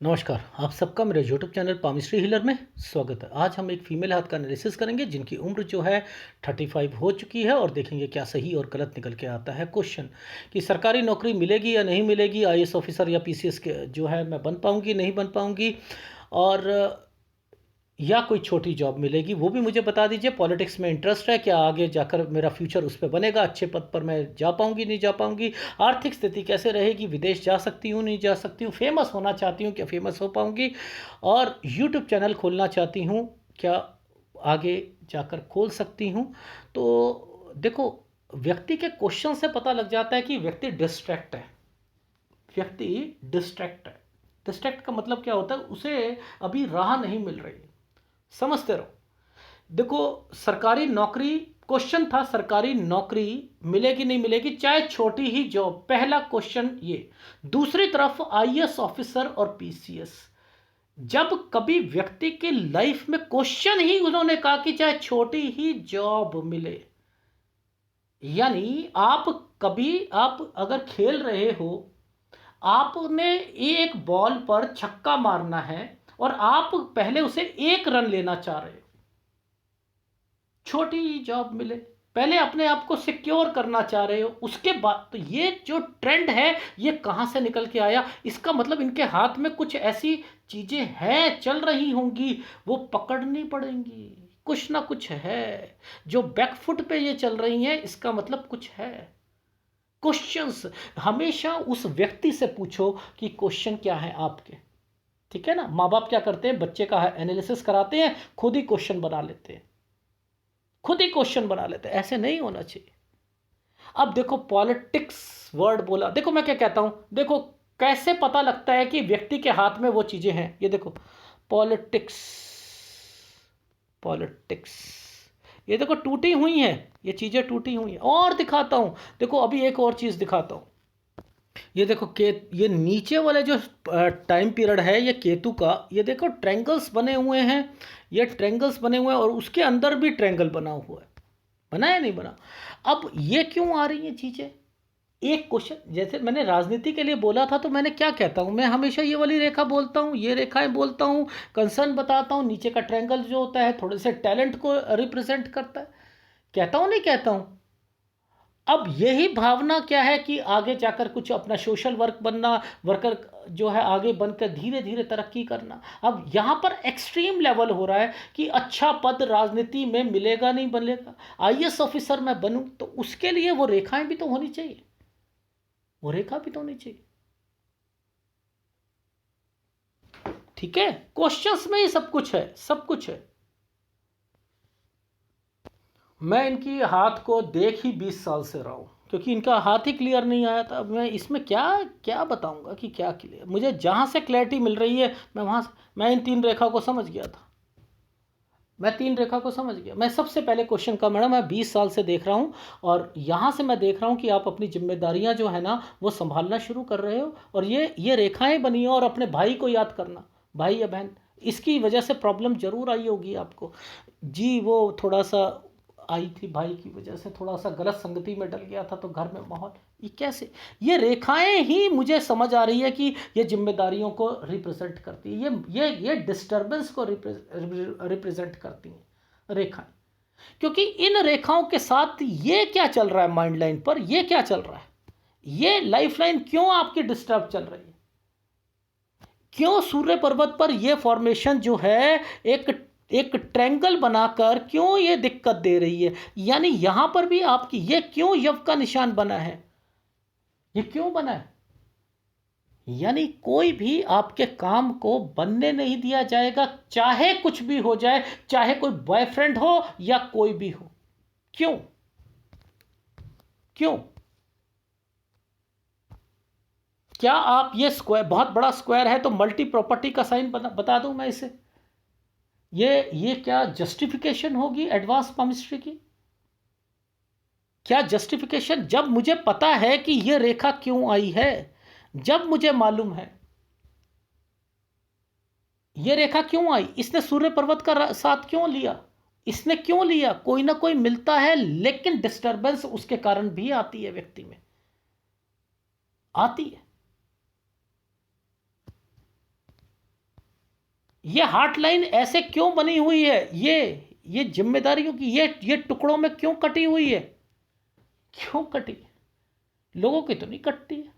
नमस्कार, आप सबका मेरे यूट्यूब चैनल पामिस्ट्री हीलर में स्वागत है। आज हम एक फीमेल हाथ का एनालिसिस करेंगे जिनकी उम्र जो है 35 हो चुकी है और देखेंगे क्या सही और गलत निकल के आता है। क्वेश्चन कि सरकारी नौकरी मिलेगी या नहीं मिलेगी, आईएएस ऑफिसर या पीसीएस के जो है मैं बन पाऊंगी नहीं बन पाऊंगी, और या कोई छोटी जॉब मिलेगी वो भी मुझे बता दीजिए। पॉलिटिक्स में इंटरेस्ट है क्या, आगे जाकर मेरा फ्यूचर उस पर बनेगा, अच्छे पद पर मैं जा पाऊंगी नहीं जा पाऊंगी, आर्थिक स्थिति कैसे रहेगी, विदेश जा सकती हूँ नहीं जा सकती हूँ, फेमस होना चाहती हूँ क्या फेमस हो पाऊंगी, और यूट्यूब चैनल खोलना चाहती हूँ क्या आगे जाकर खोल सकती हूँ। तो देखो, व्यक्ति के क्वेश्चन से पता लग जाता है कि व्यक्ति डिस्ट्रैक्ट है। व्यक्ति डिस्ट्रैक्ट है। डिस्ट्रैक्ट का मतलब क्या होता है, उसे अभी राह नहीं मिल रही। समझते रहो। देखो, सरकारी नौकरी, क्वेश्चन था सरकारी नौकरी मिलेगी नहीं मिलेगी चाहे छोटी ही जॉब, पहला क्वेश्चन ये। दूसरी तरफ आईएएस ऑफिसर और पीसीएस, जब कभी व्यक्ति की लाइफ में क्वेश्चन ही उन्होंने कहा कि चाहे छोटी ही जॉब मिले, यानी आप अगर खेल रहे हो, आपने एक बॉल पर छक्का मारना है और आप पहले उसे एक रन लेना चाह रहे हो, छोटी जॉब मिले, पहले अपने आप को सिक्योर करना चाह रहे हो, उसके बाद तो ये जो ट्रेंड है ये कहां से निकल के आया, इसका मतलब इनके हाथ में कुछ ऐसी चीजें हैं चल रही होंगी, वो पकड़नी पड़ेंगी। कुछ ना कुछ है जो बैकफुट पे ये चल रही हैं, इसका मतलब कुछ है। क्वेश्चंस हमेशा उस व्यक्ति से पूछो कि क्वेश्चन क्या है आपके। ठीक है ना, माँ बाप क्या करते हैं, बच्चे का एनालिसिस कराते हैं, खुद ही क्वेश्चन बना लेते हैं, खुद ही क्वेश्चन बना लेते हैं। ऐसे नहीं होना चाहिए। अब देखो, पॉलिटिक्स वर्ड बोला, देखो मैं क्या कहता हूं, देखो कैसे पता लगता है कि व्यक्ति के हाथ में वो चीजें हैं। ये देखो, पॉलिटिक्स, पॉलिटिक्स, ये देखो टूटी हुई है, ये चीजें टूटी हुई हैं। और दिखाता हूं, देखो अभी एक और चीज दिखाता हूं। ये देखो ये नीचे वाले जो टाइम पीरियड है ये केतु का, ये देखो ट्रैंगल्स बने हुए हैं, ये ट्रैंगल्स बने हुए हैं और उसके अंदर भी ट्रैंगल बना हुआ है। बना है नहीं बना? अब ये क्यों आ रही हैं चीजें? एक क्वेश्चन, जैसे मैंने राजनीति के लिए बोला था, तो मैंने क्या कहता हूं, मैं हमेशा ये वाली रेखा बोलता हूं, ये रेखाएं बोलता हूं, कंसर्न बताता हूं, नीचे का ट्रैंगल जो होता है थोड़े से टैलेंट को रिप्रेजेंट करता है। कहता हूं नहीं कहता हूं? अब यही भावना क्या है कि आगे जाकर कुछ अपना सोशल वर्क बनना, वर्कर जो है आगे बनकर धीरे धीरे तरक्की करना। अब यहाँ पर एक्सट्रीम लेवल हो रहा है कि अच्छा पद राजनीति में मिलेगा नहीं मिलेगा, आईएएस ऑफिसर मैं बनूं तो उसके लिए वो रेखाएं भी तो होनी चाहिए, वो रेखा भी तो होनी चाहिए। ठीक है, क्वेश्चंस में ही सब कुछ है, सब कुछ है। मैं इनकी हाथ को देख ही 20 साल से रहा हूँ, क्योंकि इनका हाथ ही क्लियर नहीं आया था। अब मैं इसमें क्या क्या बताऊंगा कि क्या क्लियर, मुझे जहाँ से क्लैरिटी मिल रही है मैं वहाँ से, मैं इन तीन रेखा को समझ गया था, मैं तीन रेखा को समझ गया। मैं सबसे पहले क्वेश्चन का, मैडम मैं 20 साल से देख रहा हूँ और यहाँ से मैं देख रहा हूँ कि आप अपनी जिम्मेदारियाँ जो है ना वो संभालना शुरू कर रहे हो, और ये रेखाएं बनी हो, और अपने भाई को याद करना, भाई या बहन, इसकी वजह से प्रॉब्लम जरूर आई होगी आपको। जी, वो थोड़ा सा आई थी, भाई की वजह से थोड़ा सा गलत संगति में डल गया था, तो घर में माहौल, ये कैसे, ये रेखाएं ही मुझे समझ आ रही है कि ये जिम्मेदारियों को रिप्रेजेंट करती है, ये डिस्टरबेंस को रिप्रेजेंट करती हैं रेखाएं। क्योंकि इन रेखाओं के साथ ये क्या चल रहा है माइंड लाइन पर, ये क्या चल रहा है, ये लाइफ लाइन क्यों आपकी डिस्टर्ब चल रही है, क्यों सूर्य पर्वत पर यह फॉर्मेशन जो है एक एक ट्रैंगल बनाकर क्यों ये दिक्कत दे रही है, यानी यहां पर भी आपकी ये क्यों यव का निशान बना है, ये क्यों बना है, यानी कोई भी आपके काम को बनने नहीं दिया जाएगा, चाहे कुछ भी हो जाए, चाहे कोई बॉयफ्रेंड हो या कोई भी हो। क्यों? क्यों? क्या आप ये स्क्वायर, बहुत बड़ा स्क्वायर है तो मल्टी प्रॉपर्टी का साइन बता दूं मैं इसे, ये क्या जस्टिफिकेशन होगी एडवांस पामिस्ट्री की? क्या जस्टिफिकेशन, जब मुझे पता है कि यह रेखा क्यों आई है, जब मुझे मालूम है यह रेखा क्यों आई, इसने सूर्य पर्वत का साथ क्यों लिया, इसने क्यों लिया, कोई ना कोई मिलता है, लेकिन डिस्टरबेंस उसके कारण भी आती है, व्यक्ति में आती है। ये हार्ट लाइन ऐसे क्यों बनी हुई है, ये जिम्मेदारियों की ये टुकड़ों में क्यों कटी हुई है, क्यों कटी है? लोगों की तो नहीं कटती है,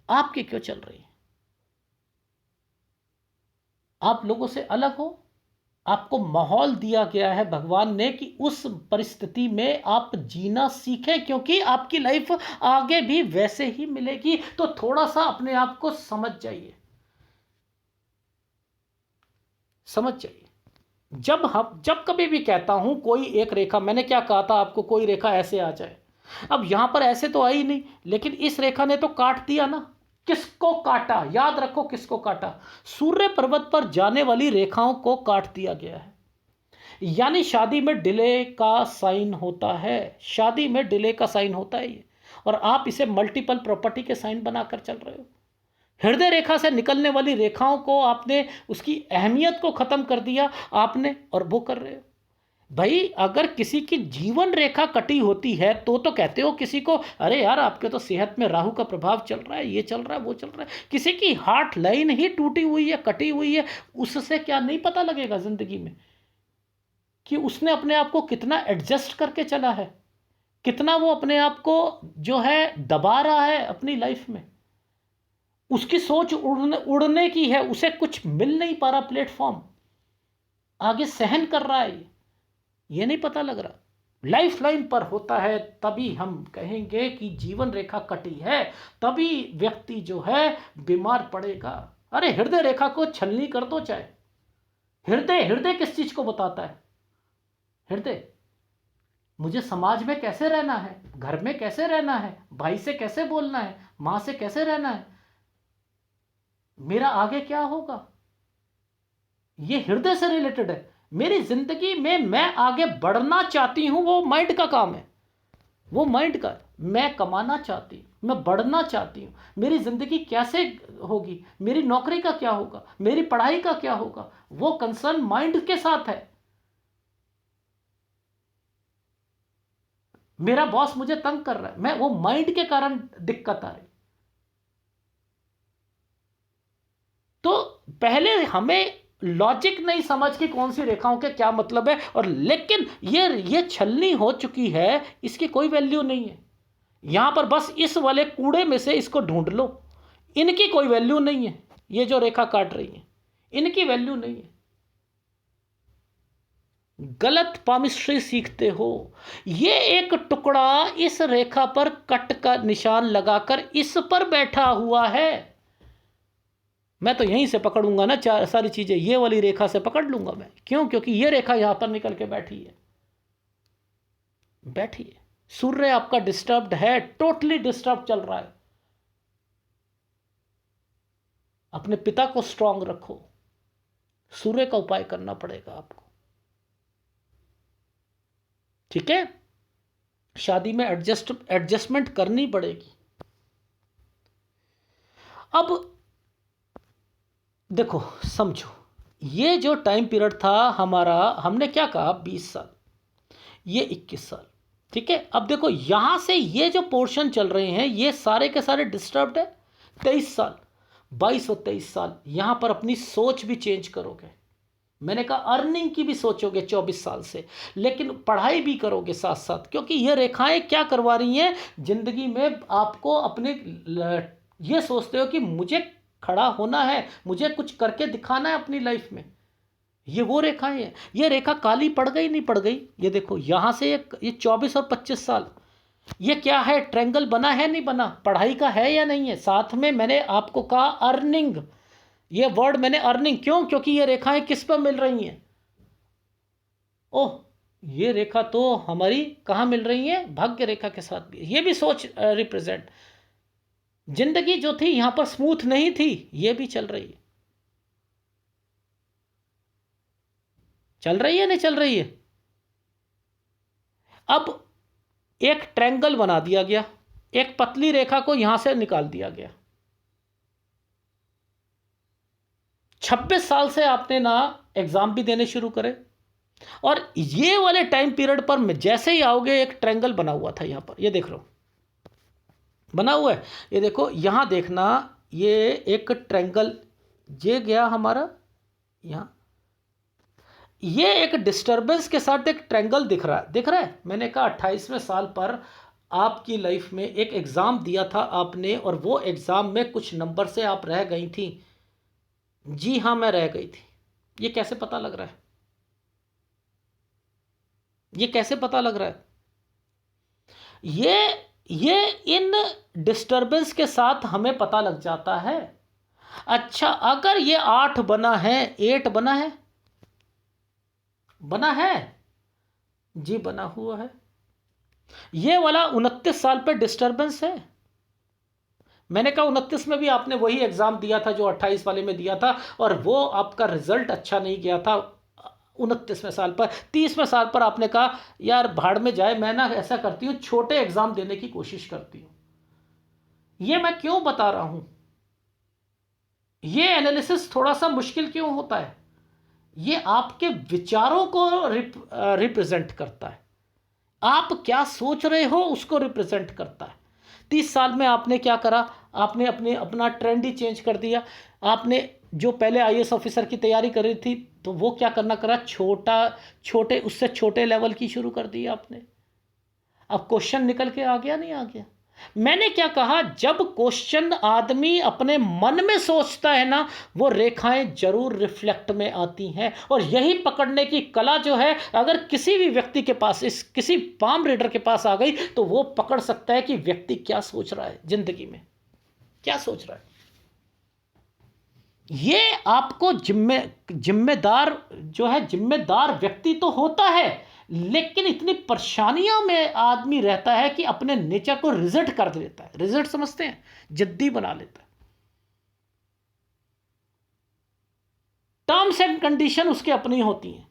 आपकी क्यों चल रही है? आप लोगों से अलग हो, आपको माहौल दिया गया है भगवान ने कि उस परिस्थिति में आप जीना सीखें, क्योंकि आपकी लाइफ आगे भी वैसे ही मिलेगी। तो थोड़ा सा अपने आप को समझ जाइए, समझ जाइए। जब कभी भी कहता हूं कोई एक रेखा, मैंने क्या कहा था आपको, कोई रेखा ऐसे आ जाए, अब यहां पर ऐसे तो आई नहीं, लेकिन इस रेखा ने तो काट दिया ना। किसको काटा, याद रखो किसको काटा, सूर्य पर्वत पर जाने वाली रेखाओं को काट दिया गया है। यानी शादी में डिले का साइन होता है, शादी में डिले का साइन होता है ये, और आप इसे मल्टीपल प्रॉपर्टी के साइन बनाकर चल रहे हो। हृदय रेखा से निकलने वाली रेखाओं को आपने, उसकी अहमियत को खत्म कर दिया आपने, और वो कर रहे हो। भाई अगर किसी की जीवन रेखा कटी होती है तो कहते हो किसी को, अरे यार आपके तो सेहत में राहु का प्रभाव चल रहा है, ये चल रहा है, वो चल रहा है। किसी की हार्ट लाइन ही टूटी हुई है, कटी हुई है, उससे क्या नहीं पता लगेगा जिंदगी में कि उसने अपने आप को कितना एडजस्ट करके चला है, कितना वो अपने आप को जो है दबा रहा है अपनी लाइफ में। उसकी सोच उड़ने की है, उसे कुछ मिल नहीं पा रहा प्लेटफॉर्म, आगे सहन कर रहा है, ये नहीं पता लग रहा। लाइफ लाइन पर होता है तभी हम कहेंगे कि जीवन रेखा कटी है, तभी व्यक्ति जो है बीमार पड़ेगा। अरे हृदय रेखा को छलनी कर दो चाहे। हृदय हृदय किस चीज को बताता है? हृदय मुझे समाज में कैसे रहना है, घर में कैसे रहना है, भाई से कैसे बोलना है, मां से कैसे रहना है, मेरा आगे क्या होगा, ये हृदय से रिलेटेड है। मेरी जिंदगी में मैं आगे बढ़ना चाहती हूं, वो माइंड का काम है, वो माइंड का। मैं कमाना चाहती हूं, मैं बढ़ना चाहती हूं, मेरी जिंदगी कैसे होगी, मेरी नौकरी का क्या होगा, मेरी पढ़ाई का क्या होगा, वो कंसर्न माइंड के साथ है। मेरा बॉस मुझे तंग कर रहा है, मैं वो माइंड के कारण दिक्कत आ रही। तो पहले हमें लॉजिक नहीं समझ कि कौन सी रेखाओं के क्या मतलब है, और लेकिन ये छलनी हो चुकी है, इसकी कोई वैल्यू नहीं है। यहां पर बस इस वाले कूड़े में से इसको ढूंढ लो, इनकी कोई वैल्यू नहीं है। ये जो रेखा काट रही है इनकी वैल्यू नहीं है। गलत पामिस्ट्री सीखते हो। ये एक टुकड़ा इस रेखा पर कट का निशान लगाकर इस पर बैठा हुआ है। मैं तो यहीं से पकड़ूंगा ना सारी चीजें, ये वाली रेखा से पकड़ लूंगा मैं। क्यों? क्योंकि ये रेखा यहां पर निकल के बैठी है, बैठी है। सूर्य आपका डिस्टर्ब्ड है, टोटली डिस्टर्ब चल रहा है। अपने पिता को स्ट्रांग रखो, सूर्य का उपाय करना पड़ेगा आपको, ठीक है? शादी में एडजस्टमेंट करनी पड़ेगी। अब देखो, समझो, ये जो टाइम पीरियड था हमारा, हमने क्या कहा 20 साल, ये 21 साल, ठीक है? अब देखो यहां से ये जो पोर्शन चल रहे हैं ये सारे के सारे डिस्टर्ब्ड है। 23 साल, 22 और 23 साल यहां पर अपनी सोच भी चेंज करोगे। मैंने कहा अर्निंग की भी सोचोगे 24 साल से, लेकिन पढ़ाई भी करोगे साथ साथ, क्योंकि ये रेखाएं क्या करवा रही हैं जिंदगी में आपको अपने। ये सोचते हो कि मुझे खड़ा होना है, मुझे कुछ करके दिखाना है अपनी लाइफ में। ये वो रेखाएं हैं। ये रेखा काली पड़ गई नहीं पड़ गई, ये देखो यहां से ये 24 और 25 साल, ये क्या है? ट्रायंगल बना है नहीं बना, पढ़ाई का है या नहीं है? साथ में मैंने आपको कहा अर्निंग, ये वर्ड मैंने अर्निंग क्यों? क्योंकि ये रेखाएं किस पर मिल रही हैं? ओह, ये रेखा तो हमारी कहां मिल रही है? भाग्य रेखा के साथ भी। ये भी सोच रिप्रेजेंट, जिंदगी जो थी यहां पर स्मूथ नहीं थी, ये भी चल रही है। चल रही है नहीं चल रही है? अब एक ट्रायंगल बना दिया गया, एक पतली रेखा को यहां से निकाल दिया गया। 26 साल से आपने ना एग्जाम भी देने शुरू करे, और ये वाले टाइम पीरियड पर जैसे ही आओगे एक ट्रायंगल बना हुआ था यहां पर, ये देख लो बना हुआ है। ये देखो यहां देखना, ये एक ट्रायंगल, ये गया हमारा यहां, ये एक डिस्टरबेंस के साथ एक ट्रायंगल दिख रहा है। मैंने कहा 28वें साल पर आपकी लाइफ में एक एग्ज़ाम दिया था आपने, और वो एग्ज़ाम में कुछ नंबर से आप रह गई थी। जी हाँ, मैं रह गई थी। ये कैसे पता लग रहा है? ये कैसे पता लग रहा है? ये इन डिस्टरबेंस के साथ हमें पता लग जाता है। अच्छा, अगर ये 8 बना है, 8 बना है, बना है जी, बना हुआ है। ये वाला 29 साल पे डिस्टरबेंस है। मैंने कहा 29 में भी आपने वही एग्जाम दिया था जो 28 वाले में दिया था, और वो आपका रिजल्ट अच्छा नहीं गया था। 29वें साल पर, 30वें साल पर आपने कहा यार भाड़ में जाए, मैं ना ऐसा करती हूँ, छोटे एग्जाम देने की कोशिश करती हूँ। ये मैं क्यों बता रहा हूं? ये एनालिसिस थोड़ा सा मुश्किल क्यों होता है? ये आपके विचारों को रिप्रेजेंट करता है। आप क्या सोच रहे हो उसको रिप्रेजेंट करता है। 30 साल में आपने क्या करा? आपने अपना ट्रेंड ही चेंज कर दिया। आपने जो पहले आईएएस ऑफिसर की तैयारी कर रही थी, तो वो क्या करना करा, छोटे उससे छोटे लेवल की शुरू कर दी आपने। अब क्वेश्चन निकल के आ गया, नहीं आ गया? मैंने क्या कहा, जब क्वेश्चन आदमी अपने मन में सोचता है ना, वो रेखाएं जरूर रिफ्लेक्ट में आती हैं। और यही पकड़ने की कला जो है, अगर किसी भी व्यक्ति के पास, किसी पाम रीडर के पास आ गई, तो वो पकड़ सकता है कि व्यक्ति क्या सोच रहा है जिंदगी में, क्या सोच रहा है। ये आपको जिम्मेदार जो है, जिम्मेदार व्यक्ति तो होता है, लेकिन इतनी परेशानियों में आदमी रहता है कि अपने नेचर को रिजेक्ट कर देता है। रिजेक्ट समझते हैं? जिद्दी बना लेता है। टर्म्स एंड कंडीशन उसके अपनी होती हैं।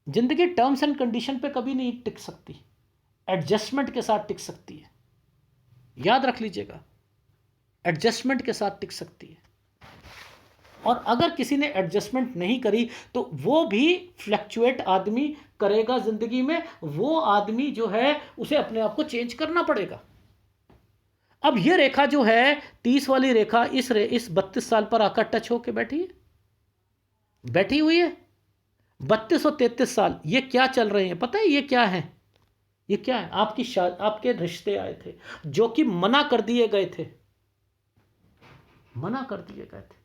जिंदगी टर्म्स एंड कंडीशन पे कभी नहीं टिक सकती, एडजस्टमेंट के साथ टिक सकती है। याद रख लीजिएगा, एडजस्टमेंट के साथ टिक सकती है। और अगर किसी ने एडजस्टमेंट नहीं करी, तो वो भी फ्लक्चुएट आदमी करेगा जिंदगी में। वो आदमी जो है, उसे अपने आप को चेंज करना पड़ेगा। अब ये रेखा जो है, 30 वाली रेखा, इस 32 साल पर आकर टच होके बैठी हुई है। 32 और 33 साल ये क्या चल रहे हैं पता है? ये क्या है? ये क्या है? आपके रिश्ते आए थे जो कि मना कर दिए गए थे, मना कर दिए गए थे।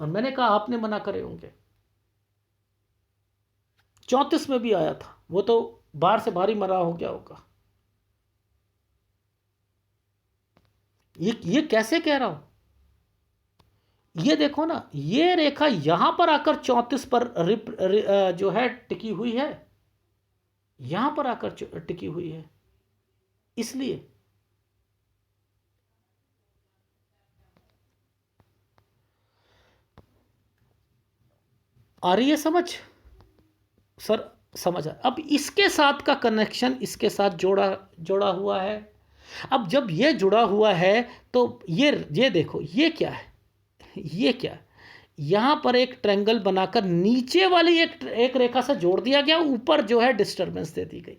और मैंने कहा आपने मना करे होंगे। 34 में भी आया था, वो तो बाहर से भारी मरा हो गया होगा। ये कैसे कह रहा हूं? ये देखो ना, ये रेखा यहां पर आकर 34 पर जो है टिकी हुई है, यहां पर आकर टिकी हुई है। इसलिए आ रही है समझ सर? समझ आ? अब इसके साथ का कनेक्शन इसके साथ जोड़ा हुआ है। अब जब ये जुड़ा हुआ है, तो ये देखो, ये क्या है? ये क्या है? यहां पर एक ट्रायंगल बनाकर नीचे वाली एक रेखा से जोड़ दिया गया, ऊपर जो है डिस्टरबेंस दे दी गई।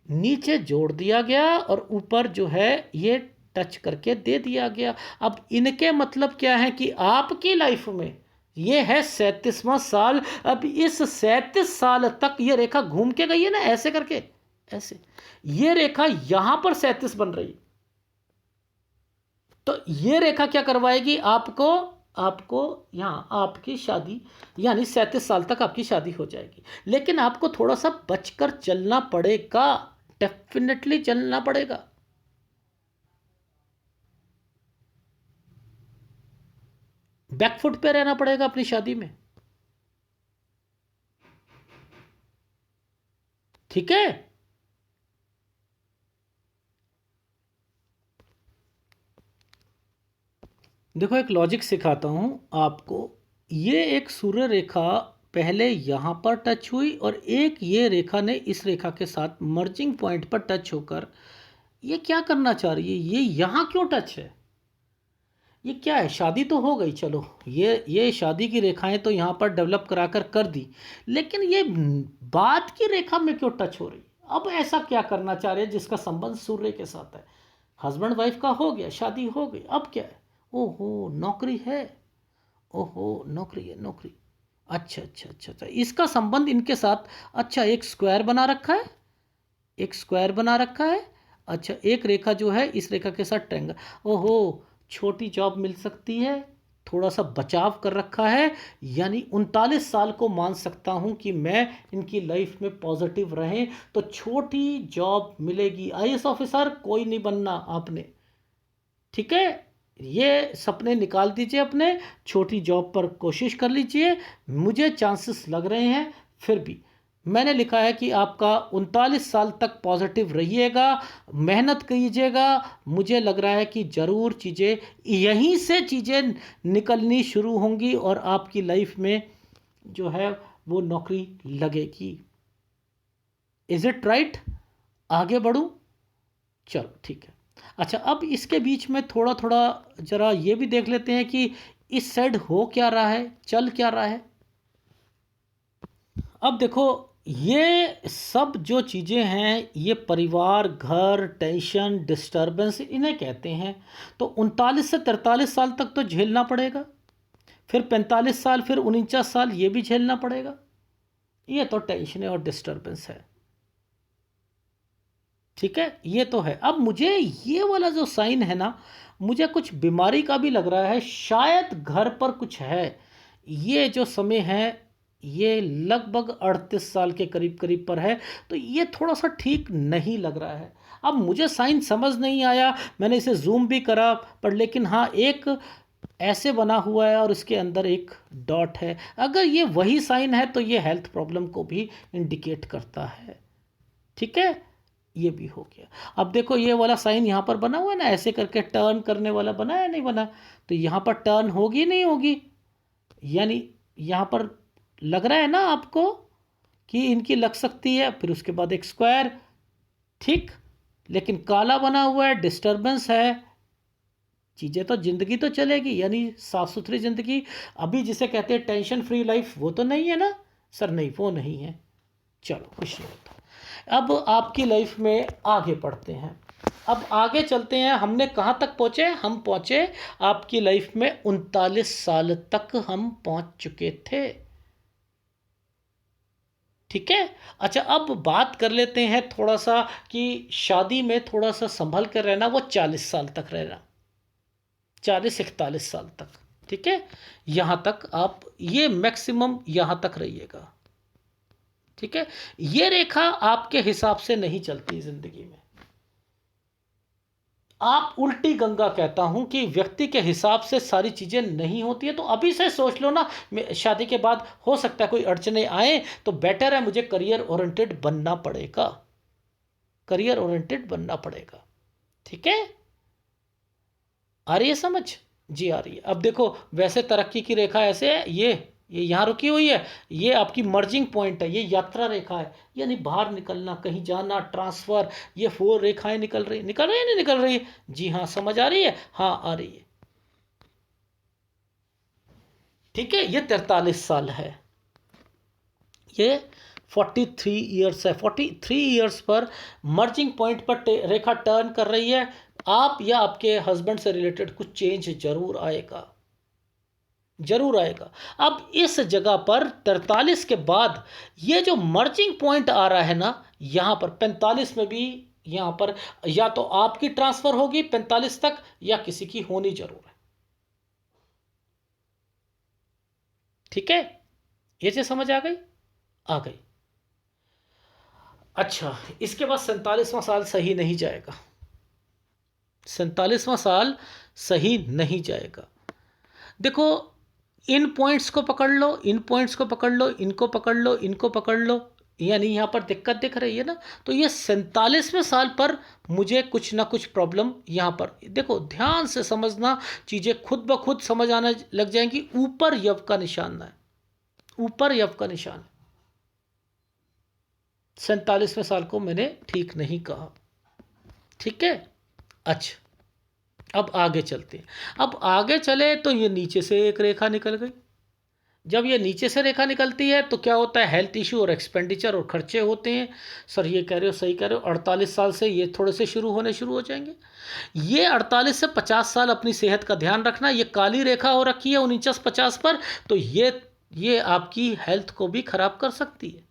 नीचे जोड़ दिया गया और ऊपर जो है ये टच करके दे दिया गया। अब इनके मतलब क्या है कि आपकी लाइफ में ये है 37वां साल। अब इस 37 साल तक ये रेखा घूम के गई है ना, ऐसे करके, ऐसे ये रेखा यहां पर 37 बन रही। तो ये रेखा क्या करवाएगी आपको? आपको यहां आपकी शादी, यानी 37 साल तक आपकी शादी हो जाएगी। लेकिन आपको थोड़ा सा बचकर चलना पड़ेगा, डेफिनेटली चलना पड़ेगा। बैकफुट पे रहना पड़ेगा अपनी शादी में, ठीक है? देखो, एक लॉजिक सिखाता हूं आपको। ये एक सूर्य रेखा पहले यहां पर टच हुई, और एक ये रेखा ने इस रेखा के साथ मर्जिंग पॉइंट पर टच होकर ये क्या करना चाह रही है? ये यहां क्यों टच है? ये क्या है? शादी तो हो गई, चलो, ये शादी की रेखाएं तो यहाँ पर डेवलप कराकर कर दी, लेकिन ये बाद की रेखा में क्यों टच हो रही? अब ऐसा क्या करना चाह रहे हैं जिसका संबंध सूर्य के साथ है? हस्बैंड वाइफ का हो गया, शादी हो गई, अब क्या है? ओहो, नौकरी है, ओहो, नौकरी है, नौकरी। अच्छा अच्छा अच्छा अच्छा, इसका संबंध इनके साथ। अच्छा, एक स्क्वायर बना रखा है, एक स्क्वायर बना रखा है। अच्छा, एक रेखा जो है इस रेखा के साथ ट्रायंगल। ओहो, छोटी जॉब मिल सकती है, थोड़ा सा बचाव कर रखा है। यानी 39 साल को मान सकता हूं कि मैं इनकी लाइफ में पॉजिटिव रहें तो छोटी जॉब मिलेगी। आईएएस ऑफिसर कोई नहीं बनना आपने, ठीक है। ये सपने निकाल दीजिए अपने, छोटी जॉब पर कोशिश कर लीजिए। मुझे चांसेस लग रहे हैं, फिर भी मैंने लिखा है कि आपका 39 साल तक पॉजिटिव रहिएगा, मेहनत कीजिएगा। मुझे लग रहा है कि ज़रूर चीज़ें यहीं से चीज़ें निकलनी शुरू होंगी और आपकी लाइफ में जो है वो नौकरी लगेगी। Is it right? आगे बढ़ूं? चलो ठीक है। अच्छा, अब इसके बीच में थोड़ा थोड़ा ज़रा ये भी देख लेते हैं कि इस साइड हो क्या रहा है, चल क्या रहा है। अब देखो, ये सब जो चीज़ें हैं, ये परिवार, घर, टेंशन, डिस्टरबेंस, इन्हें कहते हैं। तो 39 से 43 साल तक तो झेलना पड़ेगा, फिर 45 साल, फिर 49 साल ये भी झेलना पड़ेगा। ये तो टेंशन है और डिस्टरबेंस है, ठीक है, ये तो है। अब मुझे ये वाला जो साइन है ना, मुझे कुछ बीमारी का भी लग रहा है, शायद घर पर कुछ है। ये जो समय है ये लगभग 38 साल के करीब करीब पर है, तो ये थोड़ा सा ठीक नहीं लग रहा है। अब मुझे साइन समझ नहीं आया, मैंने इसे जूम भी करा, पर लेकिन हाँ, एक ऐसे बना हुआ है और इसके अंदर एक डॉट है। अगर ये वही साइन है तो ये हेल्थ प्रॉब्लम को भी इंडिकेट करता है, ठीक है। ये भी हो गया। अब देखो, ये वाला साइन यहाँ पर बना हुआ है ना, ऐसे करके टर्न करने वाला बना है, नहीं बना? तो यहाँ पर टर्न होगी नहीं होगी? यानी यहाँ पर लग रहा है ना आपको कि इनकी लग सकती है। फिर उसके बाद एक स्क्वायर, ठीक, लेकिन काला बना हुआ है, डिस्टरबेंस है। चीज़ें तो जिंदगी तो चलेगी, यानी साफ सुथरी जिंदगी। अभी जिसे कहते हैं टेंशन फ्री लाइफ, वो तो नहीं है ना सर? नहीं, वो नहीं है। चलो, कुछ नहीं होता। अब आपकी लाइफ में आगे बढ़ते हैं। अब आगे चलते हैं, हमने कहाँ तक पहुँचे? हम पहुँचे आपकी लाइफ में 39 साल तक हम पहुँच चुके थे, ठीक है। अच्छा, अब बात कर लेते हैं थोड़ा सा कि शादी में थोड़ा सा संभल कर रहना, वो 40 साल तक रहना, 40 41 साल तक, ठीक है। यहाँ तक आप, ये मैक्सिमम यहाँ तक रहिएगा, ठीक है। ये रेखा आपके हिसाब से नहीं चलती जिंदगी में, आप उल्टी गंगा कहता हूं कि व्यक्ति के हिसाब से सारी चीजें नहीं होती है। तो अभी से सोच लो ना, शादी के बाद हो सकता है कोई अड़चने आए, तो बेटर है मुझे करियर ओरिएंटेड बनना पड़ेगा, करियर ओरिएंटेड बनना पड़ेगा, ठीक है। आ रही है समझ? जी आ रही है। अब देखो, वैसे तरक्की की रेखा ऐसे है, ये यहाँ रुकी हुई है, ये आपकी मर्जिंग पॉइंट है, ये यात्रा रेखा है, यानी बाहर निकलना, कहीं जाना, ट्रांसफर। ये 4 रेखाएं निकल रही, निकल रही है, नहीं निकल रही? जी हाँ, समझ आ रही है? हाँ, आ रही है, ठीक है। ये 43 साल है, ये 43 ईयर्स है। 43 ईयर्स पर मर्जिंग पॉइंट पर रेखा टर्न कर रही है। आप या आपके हस्बैंड से रिलेटेड कुछ चेंज जरूर आएगा, जरूर आएगा। अब इस जगह पर 43 के बाद ये जो मर्जिंग पॉइंट आ रहा है ना, यहां पर 45 में भी, यहां पर या तो आपकी ट्रांसफर होगी 45 तक, या किसी की होनी जरूर है, ठीक है। ये चीज समझ आ गई? आ गई। अच्छा, इसके बाद 47वां साल सही नहीं जाएगा, 47वां साल सही नहीं जाएगा। देखो, इन पॉइंट्स को पकड़ लो, इन पॉइंट्स को पकड़ लो, इनको पकड़ लो, इनको पकड़ लो, यानी यहाँ पर दिक्कत दिख रही है ना। तो ये 47वें साल पर मुझे कुछ ना कुछ प्रॉब्लम यहाँ पर, देखो ध्यान से समझना, चीज़ें खुद ब खुद समझ आने लग जाएंगी। ऊपर यव का निशान है, ऊपर यव का निशान है। 47वें साल को मैंने ठीक नहीं कहा, ठीक है। अच्छा, अब आगे चलते हैं। अब आगे चले तो ये नीचे से एक रेखा निकल गई, जब ये नीचे से रेखा निकलती है तो क्या होता है, हेल्थ इशू और एक्सपेंडिचर और खर्चे होते हैं। सर ये कह रहे हो, सही कह रहे हो, 48 साल से ये थोड़े से शुरू हो जाएंगे। ये 48 से 50 साल अपनी सेहत का ध्यान रखना। ये काली रेखा हो रखी है 49-50 पर, तो ये आपकी हेल्थ को भी खराब कर सकती है।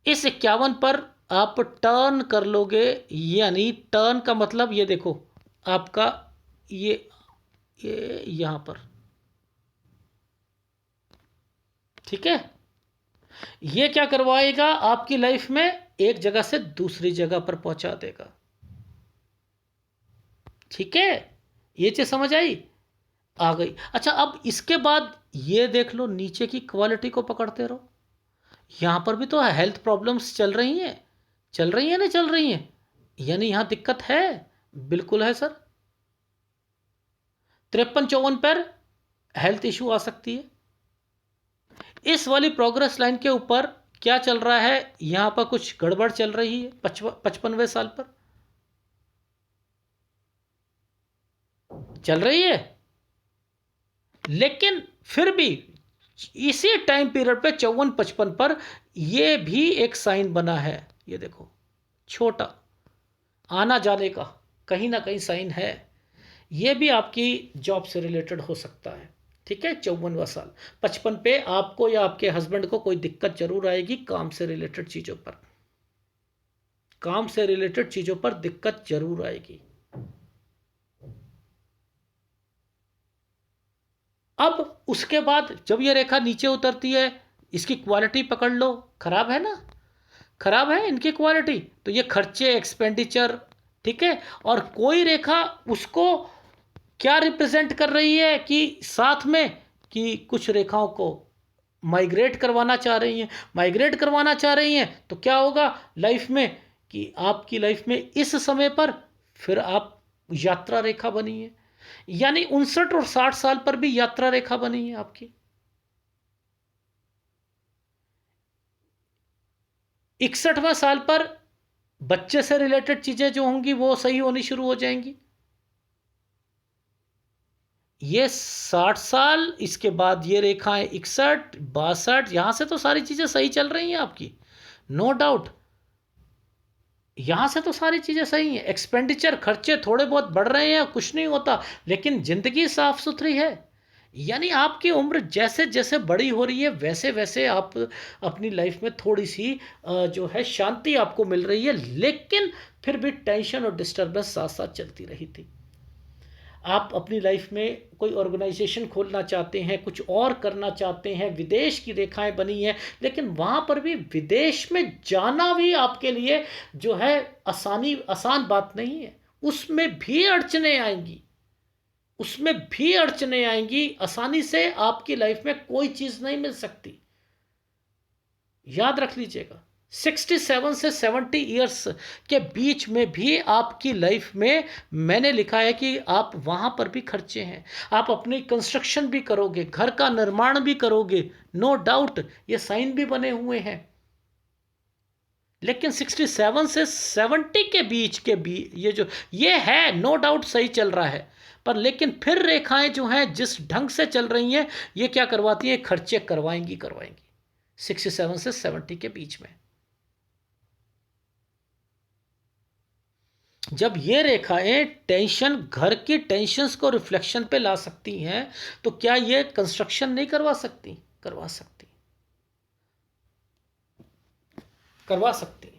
इस 51 पर आप टर्न कर लोगे, यानी टर्न का मतलब ये देखो आपका ये यहां पर, ठीक है। ये क्या करवाएगा, आपकी लाइफ में एक जगह से दूसरी जगह पर पहुंचा देगा। ठीक है, ये चीज समझ आई, आ गई। अच्छा, अब इसके बाद ये देख लो, नीचे की क्वालिटी को पकड़ते रहो। यहां पर भी तो हेल्थ प्रॉब्लम्स चल रही हैं, चल रही हैं ना, चल रही हैं, यानी यहां दिक्कत है, बिल्कुल है सर। 53-54 पर हेल्थ इशू आ सकती है। इस वाली प्रोग्रेस लाइन के ऊपर क्या चल रहा है, यहां पर कुछ गड़बड़ चल रही है 55वें साल पर चल रही है। लेकिन फिर भी इसी टाइम पीरियड पे 54-55 पर यह भी एक साइन बना है, ये देखो, छोटा आना जाने का कहीं ना कहीं साइन है। यह भी आपकी जॉब से रिलेटेड हो सकता है। ठीक है, 54वां साल, 55 पे आपको या आपके हस्बैंड को कोई दिक्कत जरूर आएगी, काम से रिलेटेड चीजों पर, काम से रिलेटेड चीजों पर दिक्कत जरूर आएगी। अब उसके बाद जब ये रेखा नीचे उतरती है, इसकी क्वालिटी पकड़ लो, खराब है ना, खराब है इनकी क्वालिटी, तो ये खर्चे, एक्सपेंडिचर, ठीक है। और कोई रेखा उसको क्या रिप्रेजेंट कर रही है कि साथ में, कि कुछ रेखाओं को माइग्रेट करवाना चाह रही हैं, माइग्रेट करवाना चाह रही हैं, तो क्या होगा लाइफ में, कि आपकी लाइफ में इस समय पर फिर आप यात्रा रेखा बनी है, यानी 59 और 60 साल पर भी यात्रा रेखा बनी है आपकी। 61वें साल पर बच्चे से रिलेटेड चीजें जो होंगी वो सही होनी शुरू हो जाएंगी। ये 60 साल, इसके बाद ये रेखाएं 61, 62, यहां से तो सारी चीजें सही चल रही हैं आपकी, नो डाउट, यहां से तो सारी चीजें सही हैं। एक्सपेंडिचर, खर्चे थोड़े बहुत बढ़ रहे हैं, कुछ नहीं होता, लेकिन जिंदगी साफ सुथरी है। यानी आपकी उम्र जैसे जैसे बड़ी हो रही है वैसे वैसे आप अपनी लाइफ में थोड़ी सी जो है शांति आपको मिल रही है, लेकिन फिर भी टेंशन और डिस्टर्बेंस साथ साथ चलती रही थी। आप अपनी लाइफ में कोई ऑर्गेनाइजेशन खोलना चाहते हैं, कुछ और करना चाहते हैं, विदेश की रेखाएं बनी हैं, लेकिन वहाँ पर भी विदेश में जाना भी आपके लिए जो है आसान बात नहीं है, उसमें भी अड़चने आएंगी, उसमें भी अड़चने आएंगी। आसानी से आपकी लाइफ में कोई चीज़ नहीं मिल सकती, याद रख लीजिएगा। 67 से 70 ईयर्स के बीच में भी आपकी लाइफ में मैंने लिखा है कि आप वहाँ पर भी खर्चे हैं, आप अपनी कंस्ट्रक्शन भी करोगे, घर का निर्माण भी करोगे, नो डाउट, ये साइन भी बने हुए हैं। लेकिन 67 से 70 के बीच ये है, नो डाउट सही चल रहा है, पर लेकिन फिर रेखाएं जो हैं जिस ढंग से चल रही हैं, ये क्या करवाती हैं, खर्चे करवाएंगी 67 से 70 के बीच में। जब ये रेखाएं टेंशन, घर की टेंशन्स को रिफ्लेक्शन पे ला सकती हैं, तो क्या ये कंस्ट्रक्शन नहीं करवा सकती, करवा सकती, करवा सकती।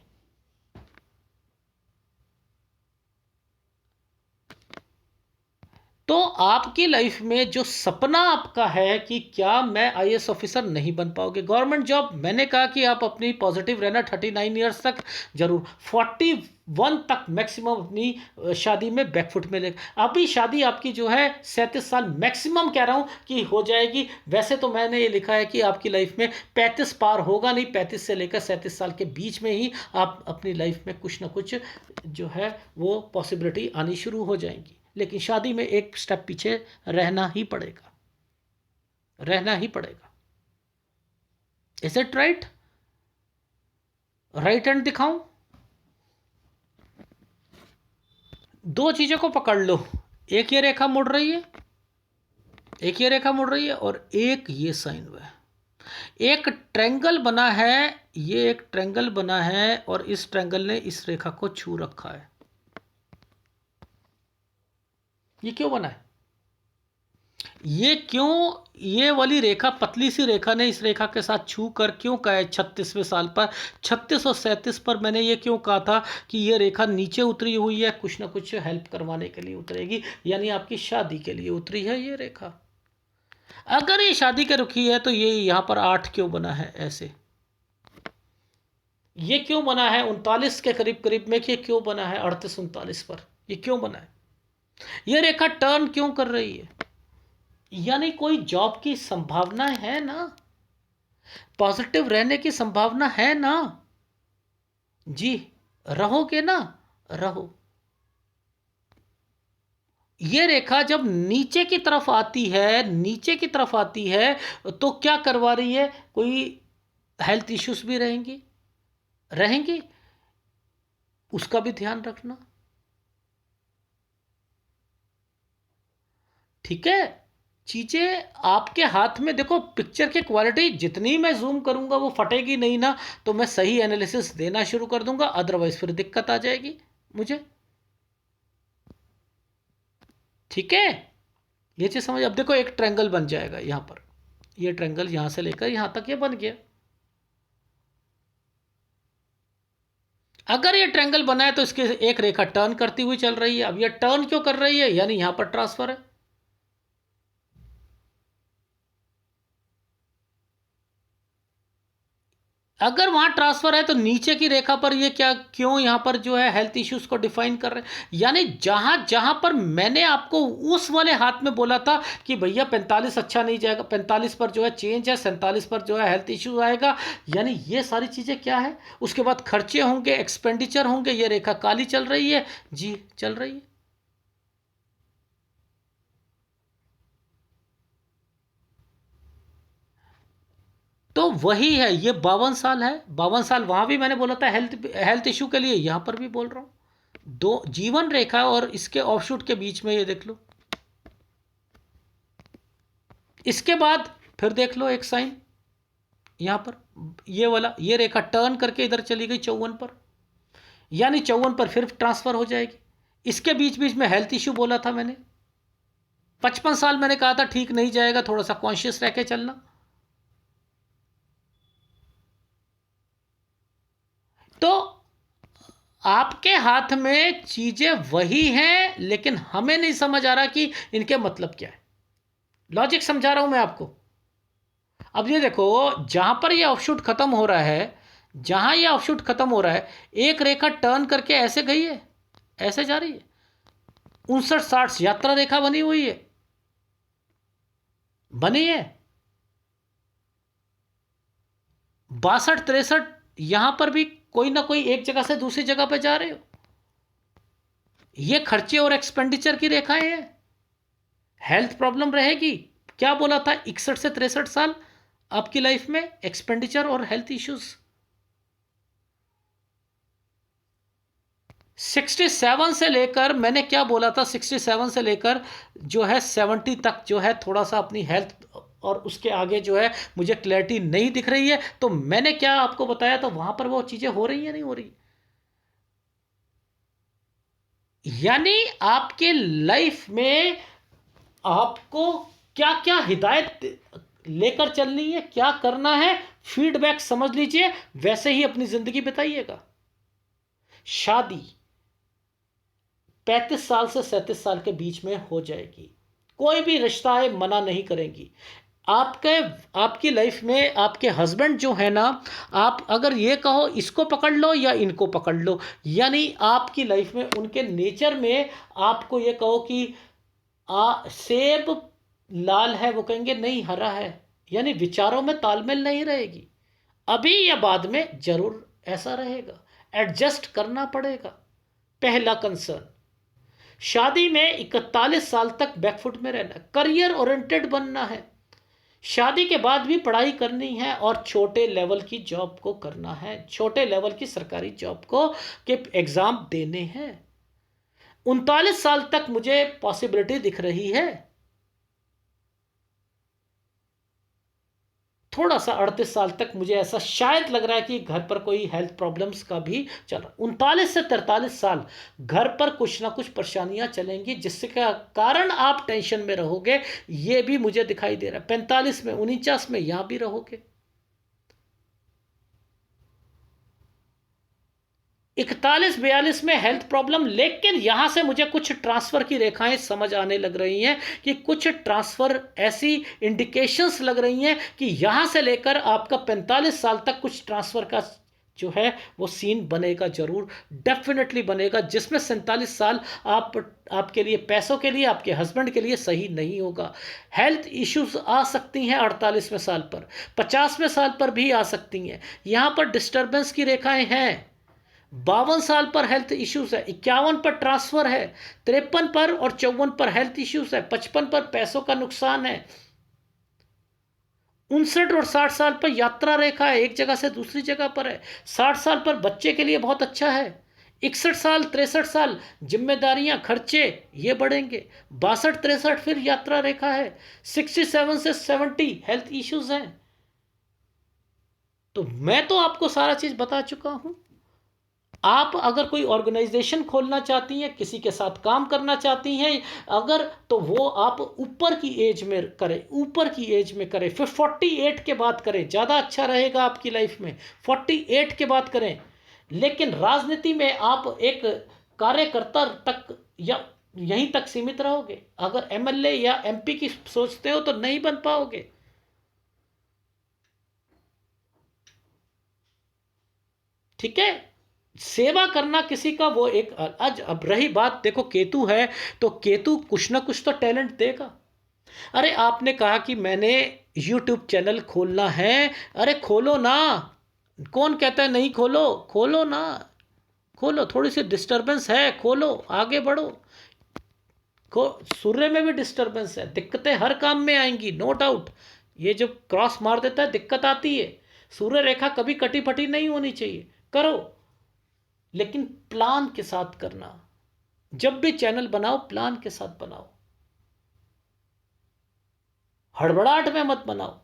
तो आपकी लाइफ में जो सपना आपका है कि क्या मैं आईएएस ऑफिसर, नहीं बन पाओगे। गवर्नमेंट जॉब, मैंने कहा कि आप अपनी पॉजिटिव रहना 39 ईयर्स तक जरूर, 41 तक मैक्सिमम अपनी शादी में बैकफुट में ले। अभी शादी आपकी जो है 37 साल मैक्सिमम कह रहा हूँ कि हो जाएगी। वैसे तो मैंने ये लिखा है कि आपकी लाइफ में 35 पार होगा नहीं, 35 से लेकर 37 साल के बीच में ही आप अपनी लाइफ में कुछ ना कुछ जो है वो पॉसिबिलिटी आनी शुरू हो जाएंगी। लेकिन शादी में एक स्टेप पीछे रहना ही पड़ेगा, रहना ही पड़ेगा। Is it right, right hand दिखाऊं, दो चीजों को पकड़ लो, एक ये रेखा मुड़ रही है, एक ये रेखा मुड़ रही है और एक ये साइन हुआ है, एक ट्रायंगल बना है, ये एक ट्रायंगल बना है और इस ट्रायंगल ने इस रेखा को छू रखा है। ये क्यों बना है? ये क्यों, ये वाली रेखा, पतली सी रेखा ने इस रेखा के साथ छू कर क्यों कहा है 36वें साल पर, 36 और 37 पर मैंने ये क्यों कहा था कि ये रेखा नीचे उतरी हुई है, कुछ ना कुछ हेल्प करवाने के लिए उतरेगी, यानी आपकी शादी के लिए उतरी है ये रेखा। अगर ये शादी के रुखी है तो ये यहां पर 8 क्यों बना है ऐसे, ये क्यों बना है 39 के करीब करीब में, ये क्यों बना है 38 39 पर, ये क्यों बना है? ये रेखा टर्न क्यों कर रही है? यानी कोई जॉब की संभावना है ना, पॉजिटिव रहने की संभावना है ना जी, रहोगे ना, रहो। ये रेखा जब नीचे की तरफ आती है, नीचे की तरफ आती है तो क्या करवा रही है, कोई हेल्थ इश्यूज भी रहेंगी, रहेंगी, उसका भी ध्यान रखना, ठीक है। चीजें आपके हाथ में, देखो पिक्चर की क्वालिटी जितनी मैं जूम करूंगा वो फटेगी नहीं ना, तो मैं सही एनालिसिस देना शुरू कर दूंगा, अदरवाइज फिर दिक्कत आ जाएगी मुझे, ठीक है। ये चीज समझ। अब देखो एक ट्रायंगल बन जाएगा यहां पर, ये ट्रायंगल यहां से लेकर यहां तक ये बन गया। अगर ये ट्रायंगल बना है तो इसके एक रेखा टर्न करती हुई चल रही है। अब ये टर्न क्यों कर रही है, यानी यहां पर ट्रांसफर है। अगर वहां ट्रांसफर है तो नीचे की रेखा पर ये क्या, क्यों यहां पर जो है हेल्थ इश्यूज को डिफाइन कर रहे हैं, यानी जहां जहां पर मैंने आपको उस वाले हाथ में बोला था कि भैया 45 अच्छा नहीं जाएगा, 45 पर जो है चेंज है, 47 पर जो है हेल्थ इश्यूज आएगा, यानी ये सारी चीजें क्या है। उसके बाद खर्चे होंगे, एक्सपेंडिचर होंगे, ये रेखा काली चल रही है जी, चल रही है। तो वही है, ये 52 साल है, 52 साल वहां भी मैंने बोला था हेल्थ हेल्थ इशू के लिए, यहां पर भी बोल रहा हूं। दो जीवन रेखा और इसके ऑफशूट के बीच में ये देख लो। इसके बाद फिर देख लो एक साइन यहां पर, ये वाला, ये रेखा टर्न करके इधर चली गई 54 पर, यानी 54 पर फिर ट्रांसफर हो जाएगी। इसके बीच बीच में हेल्थ इश्यू बोला था मैंने, 55 साल मैंने कहा था ठीक नहीं जाएगा, थोड़ा सा कॉन्शियस रह के चलना। तो आपके हाथ में चीजें वही हैं, लेकिन हमें नहीं समझ आ रहा कि इनके मतलब क्या है। लॉजिक समझा रहा हूं मैं आपको। अब ये देखो, जहां पर ये ऑफशूट खत्म हो रहा है, जहां ये ऑफशूट खत्म हो रहा है, एक रेखा टर्न करके ऐसे गई है, ऐसे जा रही है, 59-60 यात्रा रेखा बनी हुई है, बनी है। 62-63 यहां पर भी कोई ना कोई एक जगह से दूसरी जगह पे जा रहे हो, ये खर्चे और एक्सपेंडिचर की रेखाएं हैं। हेल्थ प्रॉब्लम रहेगी, क्या बोला था, 61 से 63 साल आपकी लाइफ में एक्सपेंडिचर और हेल्थ इश्यूज। 67 से लेकर, मैंने क्या बोला था, 67 से लेकर जो है 70 तक जो है थोड़ा सा अपनी हेल्थ, और उसके आगे जो है मुझे क्लैरिटी नहीं दिख रही है, तो मैंने क्या आपको बताया, तो वहां पर वो चीजें हो रही है नहीं हो रही, यानी आपके लाइफ में आपको क्या क्या हिदायत लेकर चलनी है, क्या करना है, फीडबैक समझ लीजिए, वैसे ही अपनी जिंदगी बिताइएगा। शादी 35 साल से 37 साल के बीच में हो जाएगी, कोई भी रिश्ता है मना नहीं करेंगी। आपके आपकी लाइफ में आपके हस्बैंड जो है ना, आप अगर ये कहो इसको पकड़ लो या इनको पकड़ लो, यानी आपकी लाइफ में उनके नेचर में आपको ये कहो कि सेब लाल है, वो कहेंगे नहीं हरा है, यानी विचारों में तालमेल नहीं रहेगी। अभी या बाद में जरूर ऐसा रहेगा, एडजस्ट करना पड़ेगा। पहला कंसर्न, शादी में 41 साल तक बैकफुट में रहना, करियर ओरिएंटेड बनना है, शादी के बाद भी पढ़ाई करनी है और छोटे लेवल की जॉब को करना है, छोटे लेवल की सरकारी जॉब को के एग्जाम देने हैं। 39 साल तक मुझे पॉसिबिलिटी दिख रही है, थोड़ा सा 38 साल तक मुझे ऐसा शायद लग रहा है कि घर पर कोई हेल्थ प्रॉब्लम्स का भी चल रहा। 39 से 43 साल घर पर कुछ ना कुछ परेशानियां चलेंगी, जिसके कारण आप टेंशन में रहोगे, ये भी मुझे दिखाई दे रहा है। 45 में, 49 में यहां भी रहोगे। 41 42 में हेल्थ प्रॉब्लम, लेकिन यहां से मुझे कुछ ट्रांसफर की रेखाएं समझ आने लग रही हैं कि कुछ ट्रांसफर ऐसी इंडिकेशंस लग रही हैं कि यहां से लेकर आपका 45 साल तक कुछ ट्रांसफर का जो है वो सीन बनेगा, जरूर डेफिनेटली बनेगा, जिसमें 47 साल आप आपके लिए, पैसों के लिए, आपके हस्बैंड के लिए सही नहीं होगा। हेल्थ इश्यूज आ सकती हैं 48वें साल पर, 50वें साल पर भी आ सकती हैं। यहां पर डिस्टर्बेंस की रेखाएं हैं। 52 साल पर हेल्थ इश्यूज है, 51 पर ट्रांसफर है, 53 पर और 54 पर हेल्थ इश्यूज है, 55 पर पैसों का नुकसान है, 59 और 60 साल पर यात्रा रेखा है, एक जगह से दूसरी जगह पर है। 60 साल पर बच्चे के लिए बहुत अच्छा है। 61 साल 63 साल जिम्मेदारियां, खर्चे ये बढ़ेंगे। 62 63 फिर यात्रा रेखा है। 67 से 70 हेल्थ इश्यूज हैं। तो मैं तो आपको सारा चीज बता चुका हूं। आप अगर कोई ऑर्गेनाइजेशन खोलना चाहती हैं, किसी के साथ काम करना चाहती हैं अगर, तो वो आप ऊपर की एज में करें, ऊपर की एज में करें। फिर 48 के बाद करें, ज़्यादा अच्छा रहेगा आपकी लाइफ में। 48 के बाद करें। लेकिन राजनीति में आप एक कार्यकर्ता तक या यहीं तक सीमित रहोगे। अगर एमएलए या एमपी की सोचते हो तो नहीं बन पाओगे। ठीक है, सेवा करना किसी का वो एक आज। अब रही बात, देखो केतु है तो केतु कुछ ना कुछ तो टैलेंट देगा। अरे आपने कहा कि मैंने यूट्यूब चैनल खोलना है, अरे खोलो ना। कौन कहता है नहीं खोलो? खोलो ना, खोलो। थोड़ी सी डिस्टरबेंस है, खोलो, आगे बढ़ो। सूर्य में भी डिस्टरबेंस है, दिक्कतें हर काम में आएंगी, नो डाउट। ये जो क्रॉस मार देता है दिक्कत आती है। सूर्य रेखा कभी कटी फटी नहीं होनी चाहिए, करो, लेकिन प्लान के साथ करना। जब भी चैनल बनाओ प्लान के साथ बनाओ, हड़बड़ाहट में मत बनाओ।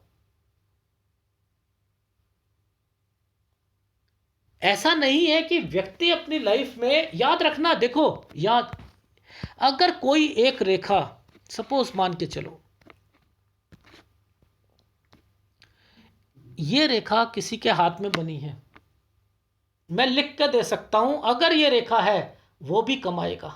ऐसा नहीं है कि व्यक्ति अपनी लाइफ में, याद रखना, देखो, याद, अगर कोई एक रेखा, सपोज मान के चलो ये रेखा किसी के हाथ में बनी है, मैं लिख कर दे सकता हूं, अगर ये रेखा है, वो भी कमाएगा,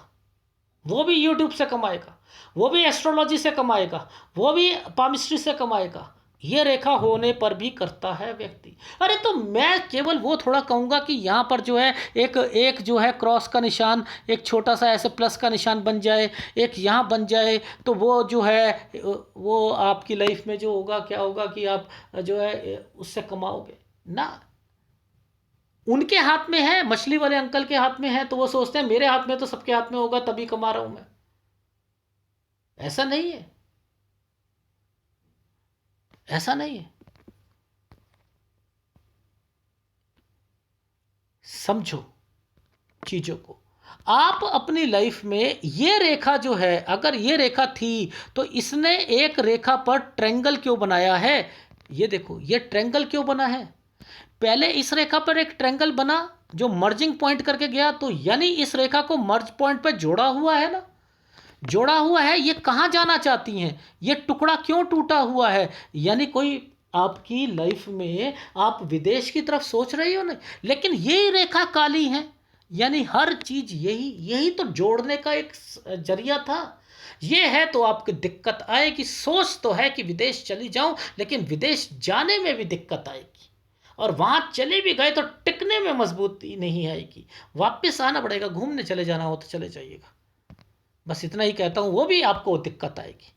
वो भी यूट्यूब से कमाएगा, वो भी एस्ट्रोलॉजी से कमाएगा, वो भी पामिस्ट्री से कमाएगा। ये रेखा होने पर भी करता है व्यक्ति। अरे तो मैं केवल वो थोड़ा कहूंगा कि यहाँ पर जो है एक एक जो है क्रॉस का निशान, एक छोटा सा ऐसे प्लस का निशान बन जाए, एक यहाँ बन जाए, तो वो जो है वो आपकी लाइफ में जो होगा, क्या होगा कि आप जो है उससे कमाओगे ना। उनके हाथ में है, मछली वाले अंकल के हाथ में है, तो वो सोचते हैं मेरे हाथ में तो सबके हाथ में होगा तभी कमा रहा हूं मैं। ऐसा नहीं है, ऐसा नहीं है। समझो चीजों को। आप अपनी लाइफ में ये रेखा जो है, अगर ये रेखा थी तो इसने एक रेखा पर ट्रेंगल क्यों बनाया है? ये देखो, ये ट्रेंगल क्यों बना है? पहले इस रेखा पर एक ट्रेंगल बना जो मर्जिंग पॉइंट करके गया, तो यानी इस रेखा को मर्ज पॉइंट पर जोड़ा हुआ है ना, जोड़ा हुआ है। ये कहाँ जाना चाहती हैं? ये टुकड़ा क्यों टूटा हुआ है? यानी कोई आपकी लाइफ में आप विदेश की तरफ सोच रही हो, नहीं, लेकिन यही रेखा काली है। यानी हर चीज यही यही तो जोड़ने का एक जरिया था। ये है तो आपको दिक्कत आएगी। सोच तो है कि विदेश चली जाऊं, लेकिन विदेश जाने में भी दिक्कत आएगी, और वहां चले भी गए तो टिकने में मजबूती नहीं आएगी। वापस आना पड़ेगा, घूमने चले जाना हो तो चले जाइएगा, बस इतना ही कहता हूं, वो भी आपको दिक्कत आएगी।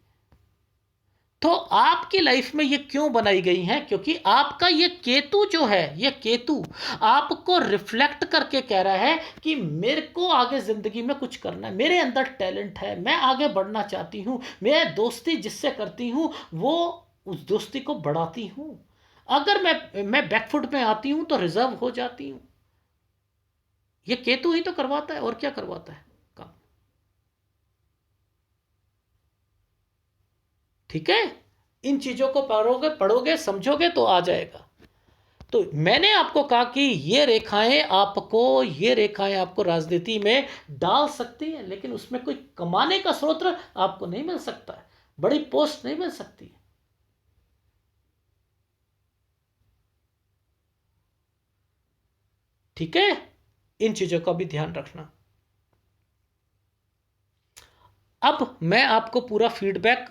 तो आपकी लाइफ में ये क्यों बनाई गई है? क्योंकि आपका ये केतु जो है, ये केतु आपको रिफ्लेक्ट करके कह रहा है कि मेरे को आगे जिंदगी में कुछ करना है, मेरे अंदर टैलेंट है, मैं आगे बढ़ना चाहती हूं, मैं दोस्ती जिससे करती हूं वो उस दोस्ती को बढ़ाती हूं। अगर मैं बैकफुट में आती हूं तो रिजर्व हो जाती हूं। ये केतु ही तो करवाता है, और क्या करवाता है काम। ठीक है, इन चीज़ों को पढ़ोगे समझोगे तो आ जाएगा। तो मैंने आपको कहा कि ये रेखाएं आपको राजनीति में डाल सकती हैं, लेकिन उसमें कोई कमाने का स्रोत आपको नहीं मिल सकता है, बड़ी पोस्ट नहीं मिल सकती। ठीक है, इन चीजों का भी ध्यान रखना। अब मैं आपको पूरा फीडबैक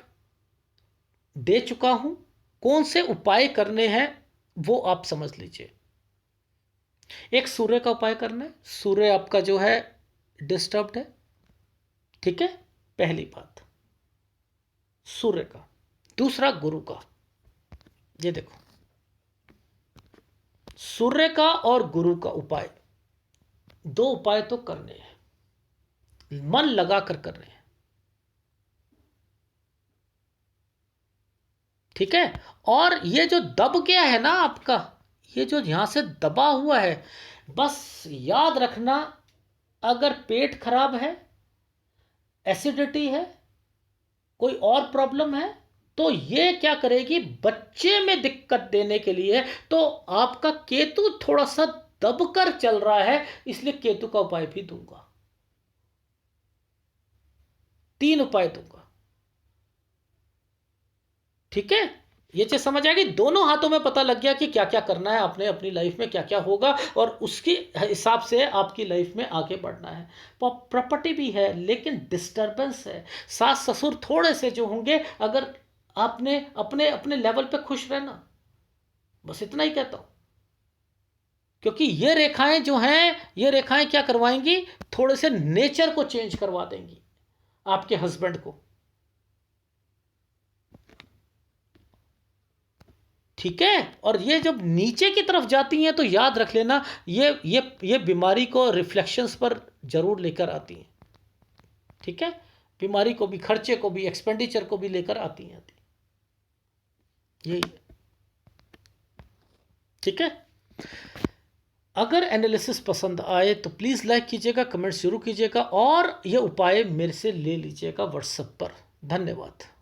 दे चुका हूं, कौन से उपाय करने हैं वो आप समझ लीजिए। एक सूर्य का उपाय करना है, सूर्य आपका जो है डिस्टर्ब्ड है। ठीक है, पहली बात सूर्य का। दूसरा गुरु का। ये देखो, सूर्य का और गुरु का उपाय, दो उपाय तो करने हैं, मन लगाकर करने हैं। ठीक है, और ये जो दब गया है ना आपका, ये जो यहां से दबा हुआ है, बस याद रखना, अगर पेट खराब है, एसिडिटी है, कोई और प्रॉब्लम है, तो ये क्या करेगी, बच्चे में दिक्कत देने के लिए। तो आपका केतु थोड़ा सा दबकर चल रहा है, इसलिए केतु का उपाय भी दूंगा, 3 उपाय दूंगा। ठीक है, ये चीज समझ आ गई, दोनों हाथों में पता लग गया कि क्या क्या करना है आपने अपनी लाइफ में, क्या क्या होगा, और उसके हिसाब से आपकी लाइफ में आगे बढ़ना है। प्रॉपर्टी भी है, लेकिन डिस्टरबेंस है, सास ससुर थोड़े से जो होंगे, अगर आपने अपने अपने लेवल पे खुश रहना, बस इतना ही कहता हूं। क्योंकि ये रेखाएं जो हैं, ये रेखाएं क्या करवाएंगी, थोड़े से नेचर को चेंज करवा देंगी आपके हस्बैंड को। ठीक है, और ये जब नीचे की तरफ जाती हैं तो याद रख लेना, ये बीमारी को रिफ्लेक्शंस पर जरूर लेकर आती हैं। ठीक है, बीमारी को भी, खर्चे को भी, एक्सपेंडिचर को भी लेकर आती हैं, यही है। ठीक है, अगर एनालिसिस पसंद आए तो प्लीज़ लाइक कीजिएगा, कमेंट जरूर कीजिएगा, और ये उपाय मेरे से ले लीजिएगा व्हाट्सएप पर। धन्यवाद।